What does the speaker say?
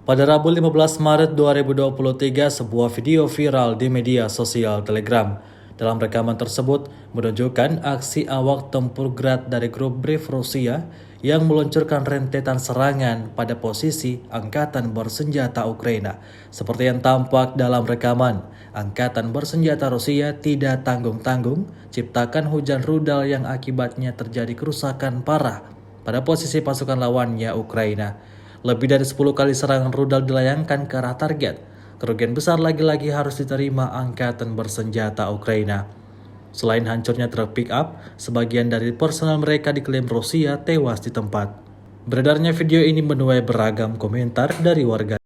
Pada Rabu 15 Maret 2023, sebuah video viral di media sosial Telegram. Dalam rekaman tersebut menunjukkan aksi awak tempur Grad dari grup Brave Rusia yang meluncurkan rentetan serangan pada posisi angkatan bersenjata Ukraina. Seperti yang tampak dalam rekaman, angkatan bersenjata Rusia tidak tanggung-tanggung ciptakan hujan rudal yang akibatnya terjadi kerusakan parah pada posisi pasukan lawannya Ukraina. Lebih dari 10 kali serangan rudal dilayangkan ke arah target. Kerugian besar lagi-lagi harus diterima angkatan bersenjata Ukraina. Selain hancurnya truk pick-up, sebagian dari personel mereka diklaim Rusia tewas di tempat. Beredarnya video ini menuai beragam komentar dari warga.